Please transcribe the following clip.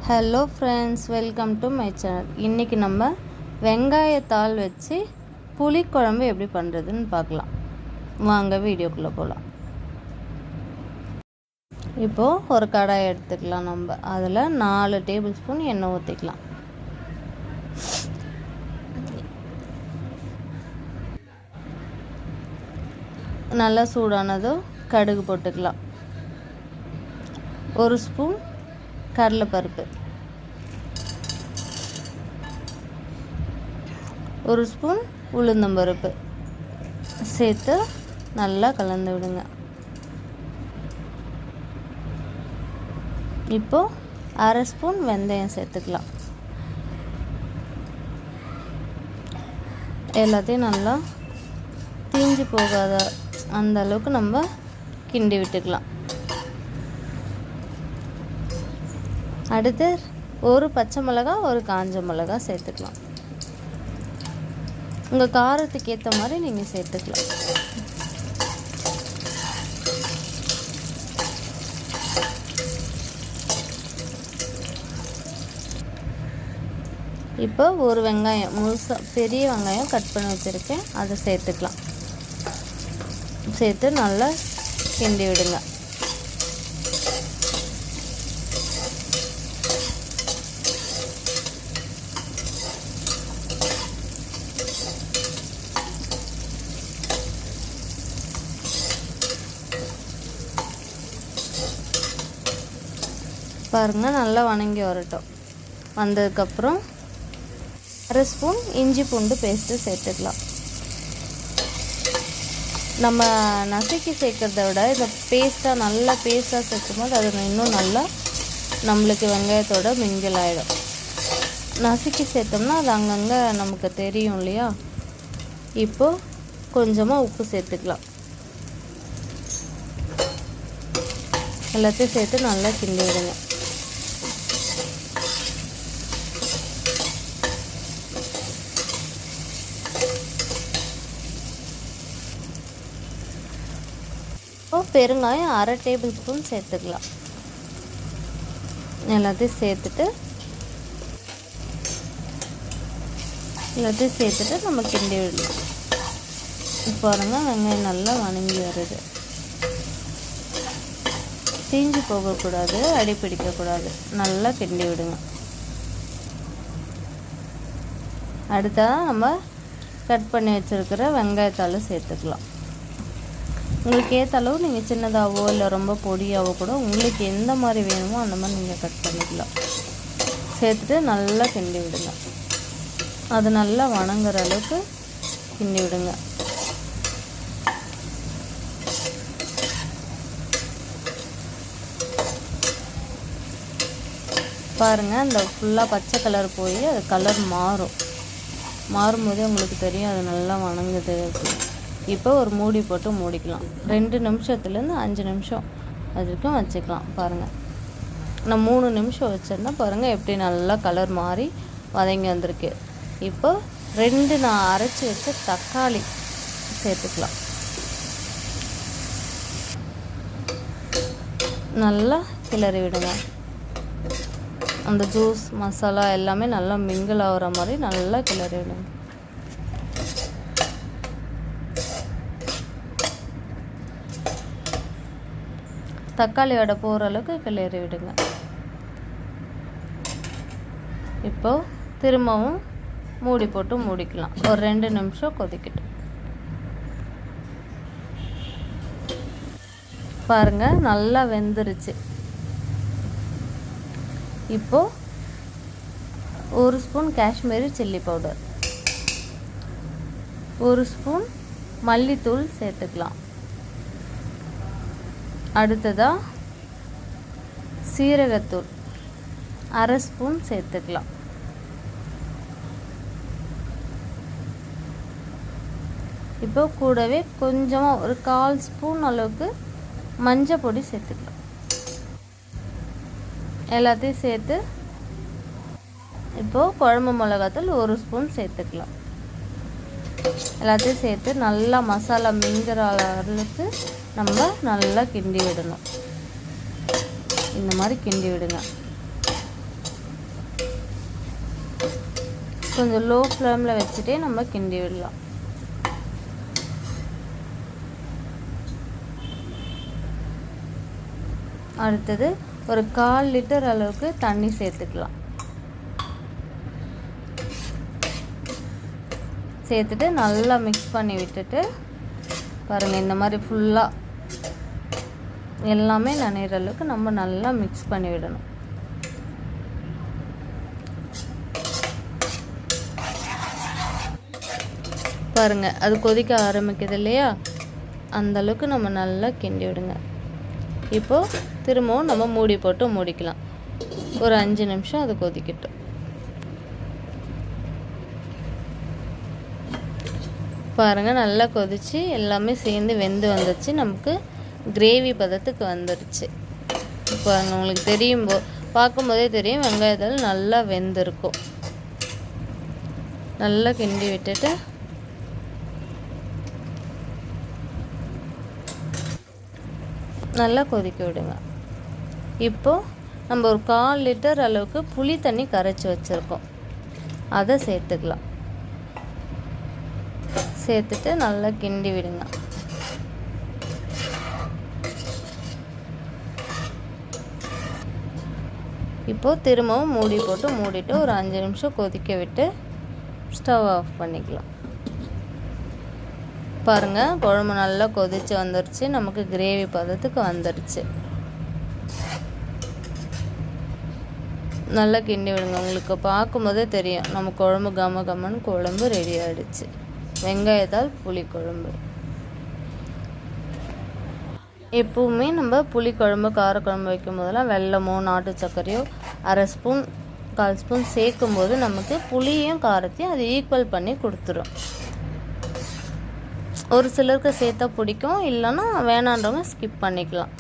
Hello friends, welcome to my channel. இன்றைக்கி நம்ம வெங்காயத்தாள் வச்சு புளிக்குழம்பு எப்படி பண்ணுறதுன்னு பார்க்கலாம். வாங்க வீடியோக்குள்ளே போகலாம். இப்போது ஒரு கடாய் எடுத்துக்கலாம். நம்ம அதில் 4 டேபிள் ஸ்பூன் எண்ணெய் ஊற்றிக்கலாம். நல்லா சூடானதும் கடுகு போட்டுக்கலாம். 1 ஸ்பூன் கடலைப்பருப்பு, 1 ஸ்பூன் உளுந்தம்பருப்பு சேர்த்து நல்லா கலந்து விடுங்க. இப்போது 1/2 ஸ்பூன் வெந்தயம் சேர்த்துக்கலாம். எல்லாத்தையும் நல்லா தீஞ்சு போகாத அந்த அளவுக்கு நம்ம கிண்டி விட்டுக்கலாம். அடுத்து ஒரு பச்சை மிளகாய், ஒரு காஞ்ச மிளகாய் சேர்த்துக்கலாம். உங்கள் காரத்துக்கு ஏற்ற மாதிரி நீங்கள் சேர்த்துக்கலாம். இப்போ ஒரு வெங்காயம் முழுசாக பெரிய வெங்காயம் கட் பண்ணி வச்சுருக்கேன், அதை சேர்த்துக்கலாம். சேர்த்து நல்லா கிண்டி விடுங்க. பாருங்கள், நல்லா வணங்கி வரட்டும். வந்ததுக்கப்புறம் 1/2 ஸ்பூன் இஞ்சி பூண்டு பேஸ்ட்டு சேர்த்துக்கலாம். நம்ம நசுக்கி சேர்க்குறத விட இந்த பேஸ்ட்டாக நல்லா பேஸ்ட்டாக சேர்க்கும் போது அது இன்னும் நல்லா நம்மளுக்கு வெங்காயத்தோட மிங்கிள் ஆகிடும். நசுக்கி சேர்த்தோம்னா அது அங்கங்கே நமக்கு தெரியும் இல்லையா. இப்போது கொஞ்சமாக உப்பு சேர்த்துக்கலாம். எல்லாத்தையும் சேர்த்து நல்லா கிண்டி விடுங்க. பெருங்காயம் 1/2 டேபிள் ஸ்பூன் சேர்த்துக்கலாம். எல்லாத்தையும் சேர்த்துட்டு நம்ம கிண்டி விடலாம். பாருங்கள், வெங்காயம் நல்லா வணங்கி வருது. தீஞ்சு போகக்கூடாது, அடி பிடிக்கக்கூடாது. நல்லா கிண்டி விடுங்க. அடுத்ததாக நம்ம கட் பண்ணி வச்சுருக்கிற வெங்காயத்தாள் சேர்த்துக்கலாம். உங்களுக்கு ஏற்ற அளவு நீங்கள் சின்னதாகவோ இல்லை ரொம்ப பொடியாகவோ கூட உங்களுக்கு எந்த மாதிரி வேணுமோ அந்த மாதிரி நீங்கள் கட் பண்ணிக்கலாம். சேர்த்துட்டு நல்லா கிண்டி விடுங்க. அது நல்லா வணங்குற அளவுக்கு கிண்டி விடுங்க. பாருங்கள், அந்த ஃபுல்லாக பச்சை கலர் போய் அது கலர் மாறும்போதே உங்களுக்கு தெரியும் அது நல்லா வணங்குது அப்படின்னு. இப்போ ஒரு மூடி போட்டு மூடிக்கலாம். 2 நிமிஷத்துலேருந்து 5 நிமிஷம் அதுக்கும் வச்சுக்கலாம். பாருங்கள், நான் 3 நிமிஷம் வச்சிருந்தேன். பாருங்கள் எப்படி நல்லா கலர் மாறி வதங்கி வந்திருக்கு. இப்போ 2 நான் அரைச்சி வச்ச தக்காளி சேர்த்துக்கலாம். நல்லா கிளறி விடுங்க. அந்த ஜூஸ் மசாலா எல்லாமே நல்லா மிங்கிள் ஆகிற மாதிரி நல்லா கிளறி விடுங்க. தக்காளி வடை போகிற அளவுக்கு கிளறி விடுங்க. இப்போது திரும்பவும் மூடி போட்டு மூடிக்கலாம். ஒரு 2 நிமிஷம் கொதிக்கட்டும். பாருங்கள், நல்லா வெந்துருச்சு. இப்போது 1 spoon Kashmiri chilli powder, 1 spoon மல்லித்தூள் சேர்த்துக்கலாம். அடுத்ததாக சீரகத்தூள் 1/2 ஸ்பூன் சேர்த்துக்கலாம். இப்போ கூடவே கொஞ்சமாக ஒரு 1/4 ஸ்பூன் அளவுக்கு மஞ்சள் பொடி சேர்த்துக்கலாம். எல்லாத்தையும் சேர்த்து இப்போது குழம்பு மிளகாத்தூள் 1 ஸ்பூன் சேர்த்துக்கலாம். எல்லாத்தையும் சேர்த்து நல்லா மசாலா மிங்கிற அளவுக்கு நம்ம நல்லா கிண்டி விடணும். இந்த மாதிரி கிண்டி விடுங்க. கொஞ்சம் லோ ஃப்ளேமில் வச்சுட்டே நம்ம கிண்டி விடலாம். அடுத்தது ஒரு 1/4 லிட்டர் அளவுக்கு தண்ணி சேர்த்துக்கலாம். சேர்த்துட்டு நல்லா மிக்ஸ் பண்ணி விட்டுட்டு பாருங்கள், இந்த மாதிரி ஃபுல்லாக எல்லாமே நனைகிற அளவுக்கு நம்ம நல்லா மிக்ஸ் பண்ணி விடணும். பாருங்கள், அது கொதிக்க ஆரம்பிக்குது இல்லையா, அந்தளவுக்கு நம்ம நல்லா கிண்டி விடுங்க. இப்போது திரும்பவும் நம்ம மூடி போட்டு மூடிக்கலாம். ஒரு 5 நிமிஷம் அது கொதிக்கட்டும். பாருங்கள், நல்லா கொதித்து எல்லாமே சேர்ந்து வெந்து வந்துடுச்சு. நமக்கு கிரேவி பதத்துக்கு வந்துடுச்சு. பாருங்கள், உங்களுக்கு தெரியும், பார்க்கும்போதே தெரியும் வெங்காயத்தால் நல்லா வெந்திருக்கும். நல்லா கிண்டி விட்டுட்டு நல்லா கொதிக்க விடுங்க. இப்போது நம்ம ஒரு 1/4 லிட்டர் அளவுக்கு புளி தண்ணி கரைச்சி வச்சுருக்கோம், அதை சேர்த்துக்கலாம். சேர்த்துட்டு நல்லா கிண்டி விடுங்க. இப்போது திரும்பவும் மூடி போட்டு மூடிட்டு ஒரு 5 நிமிஷம் கொதிக்க விட்டு ஸ்டவ் ஆஃப் பண்ணிக்கலாம். பாருங்கள், குழம்பு நல்லா கொதித்து வந்துடுச்சு. நமக்கு கிரேவி பதத்துக்கு வந்துடுச்சு. நல்லா கிண்டி விடுங்க. உங்களுக்கு பார்க்கும்போதே தெரியும் நம்ம குழம்பு கம கமன்னு குழம்பு ரெடி ஆகிடுச்சு. வெங்காயத்தால் புளிக்குழம்பு. எப்பவுமே நம்ம புளிக்குழம்பு காரக்குழம்பு வைக்கும் போதெல்லாம் வெல்லமோ நாட்டு சர்க்கரையோ 1/2 ஸ்பூன் 1/4 ஸ்பூன் சேர்க்கும் போது நமக்கு புளியும் காரத்தையும் அது ஈக்குவல் பண்ணி கொடுத்துரும். ஒரு சிலருக்கு சேர்த்தா பிடிக்கும், இல்லைன்னா வேணான்றவங்க ஸ்கிப் பண்ணிக்கலாம்.